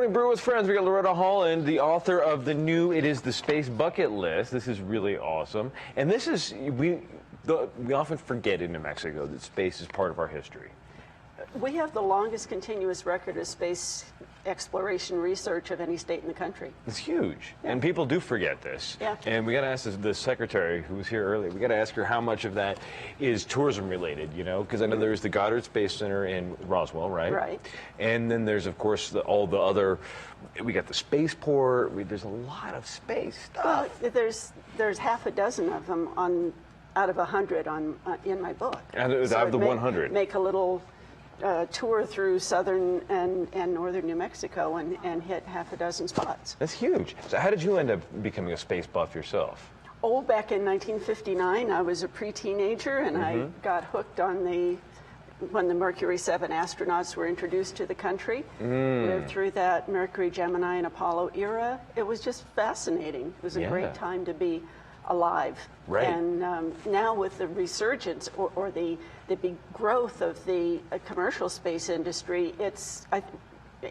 morning, Brew with Friends. We got Loretta Holland, the author of the new It Is the Space Bucket List. This is really awesome. And this is, we often forget in New Mexico that space is part of our history. We have the longest continuous record of space exploration research of any state in the country. It's huge. Yeah. And people do forget this. Yeah. And we got to ask the secretary who was here earlier, we got to ask her how much of that is tourism related, you know, because I know there's the Goddard Space Center in Roswell, right? Right. And then there's, of course, all the other, we got the spaceport, there's a lot of space stuff. Well, there's half a dozen of them out of 100 in my book. And out of the 100. Make a little tour through southern and northern New Mexico and hit half a dozen spots. That's huge. So how did you end up becoming a space buff yourself? Oh, back in 1959, I was a pre-teenager, and I got hooked on when the Mercury 7 astronauts were introduced to the country. Lived through that Mercury, Gemini, and Apollo era. It was just fascinating. It was a great time to be alive. Right. And now with the resurgence or the big growth of the commercial space industry, it's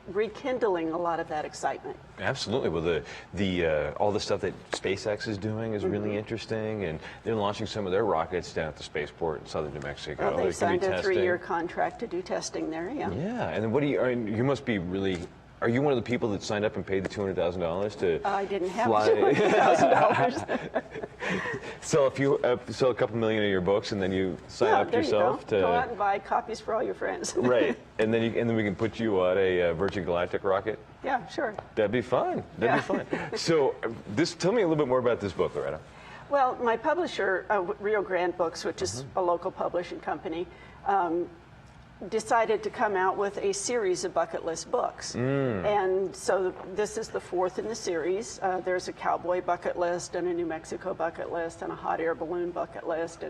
rekindling a lot of that excitement. Absolutely. Well, the all the stuff that SpaceX is doing is really interesting, and they're launching some of their rockets down at the spaceport in southern New Mexico. Well, they signed a 3-year contract to do testing there. Yeah. Yeah. And then what do you? I mean, you must be really. Are you one of the people that signed up and paid the $200,000 to I didn't have fly? $200,000. Sell a couple million of your books, and then you sign up yourself to go out and buy copies for all your friends. Right, and then we can put you on a Virgin Galactic rocket. Yeah, sure. That'd be fun. That'd be fun. So, tell me a little bit more about this book, Loretta. Well, my publisher, Rio Grande Books, which is a local publishing company, decided to come out with a series of bucket list books. And so this is the 4th in the series. There's a cowboy bucket list and a New Mexico bucket list and a hot air balloon bucket list.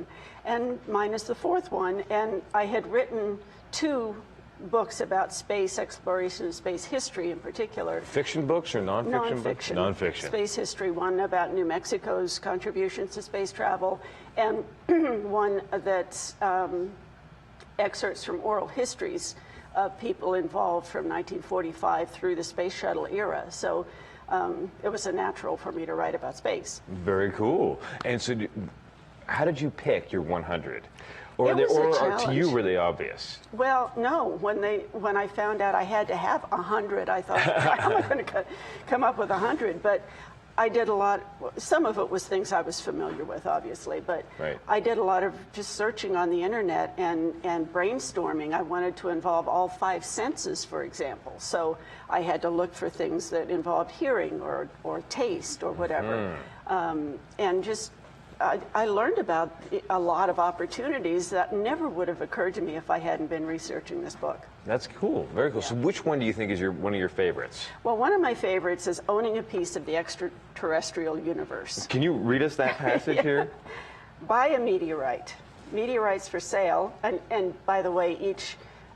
And mine is the 4th one. And I had written 2 books about space exploration and space history in particular. Fiction books or nonfiction books? Nonfiction. Space history, one about New Mexico's contributions to space travel, and one that's excerpts from oral histories of people involved from 1945 through the space shuttle era. So it was a natural for me to write about space. Very cool. And so how did you pick your 100? Or to you, were they obvious? Well, no. When I found out I had to have 100, I thought, how am I going to come up with 100? But I did a lot. Some of it was things I was familiar with, obviously, but I did a lot of just searching on the internet and brainstorming. I wanted to involve all 5 senses, for example. So I had to look for things that involved hearing or taste or whatever, and just. I learned about a lot of opportunities that never would have occurred to me if I hadn't been researching this book. That's cool. Very cool. Yeah. So which one do you think is one of your favorites? Well, one of my favorites is Owning a Piece of the Extraterrestrial Universe. Can you read us that passage here? Buy a meteorite. Meteorites for sale. And by the way,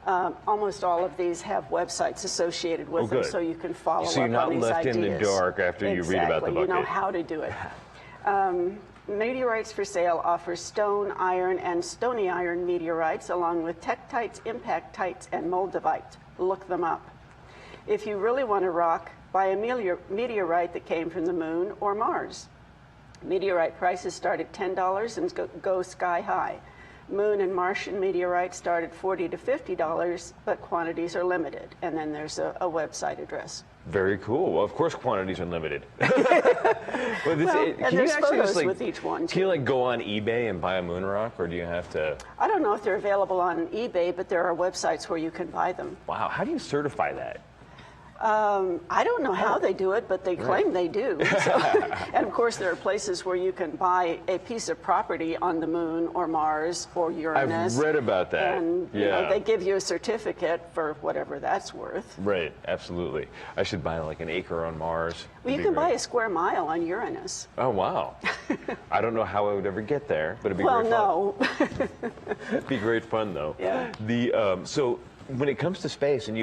almost all of these have websites associated with them, so you can follow up on these ideas. So you're not left in the dark after you read about the bucket. You know how to do it. Meteorites for Sale offers stone, iron, and stony iron meteorites, along with tektites, impactites, and moldavites. Look them up. If you really want to rock, buy a meteorite that came from the moon or Mars. Meteorite prices start at $10 and go sky high. Moon and Martian meteorites start at $40 to $50, but quantities are limited. And then there's a website address. Very cool. Well, of course, quantities are limited. And there's photos with each one, Can you go on eBay and buy a moon rock, or do you have to? I don't know if they're available on eBay, but there are websites where you can buy them. Wow. How do you certify that? I don't know how they do it, but they claim they do. So, and of course, there are places where you can buy a piece of property on the moon or Mars or Uranus. I've read about that. And you know, they give you a certificate for whatever that's worth. Right, absolutely. I should buy like an acre on Mars. Well, you can buy a square mile on Uranus. Oh, wow. I don't know how I would ever get there, but it'd be great fun. It'd be great fun, though. Yeah. So when it comes to space and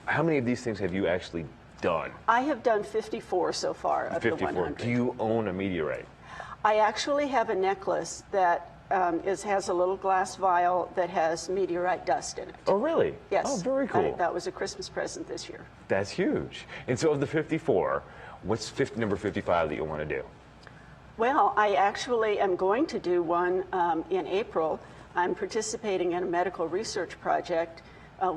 how many of these things have you actually done? I have done 54 so far of 54. The 100. Do you own a meteorite? I actually have a necklace that has a little glass vial that has meteorite dust in it. Oh, really? Yes. Oh, very cool. That was a Christmas present this year. That's huge. And so of the 54, what's number 55 that you want to do? Well, I actually am going to do one in April. I'm participating in a medical research project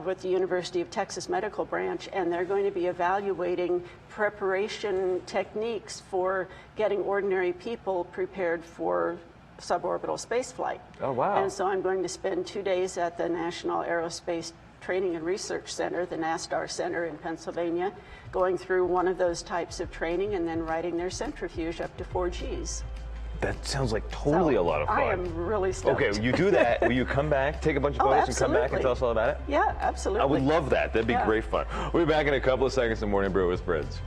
with the University of Texas Medical Branch, and they're going to be evaluating preparation techniques for getting ordinary people prepared for suborbital spaceflight. Oh, wow. And so I'm going to spend 2 days at the National Aerospace Training and Research Center, the NASTAR Center in Pennsylvania, going through one of those types of training and then riding their centrifuge up to 4Gs. That sounds like totally a lot of fun. I am really stoked. Okay, you do that. Will you come back, take a bunch of photos, and come back and tell us all about it? Yeah, absolutely. I would love that. That'd be great fun. We'll be back in a couple of seconds in Morning Brew with Fritz.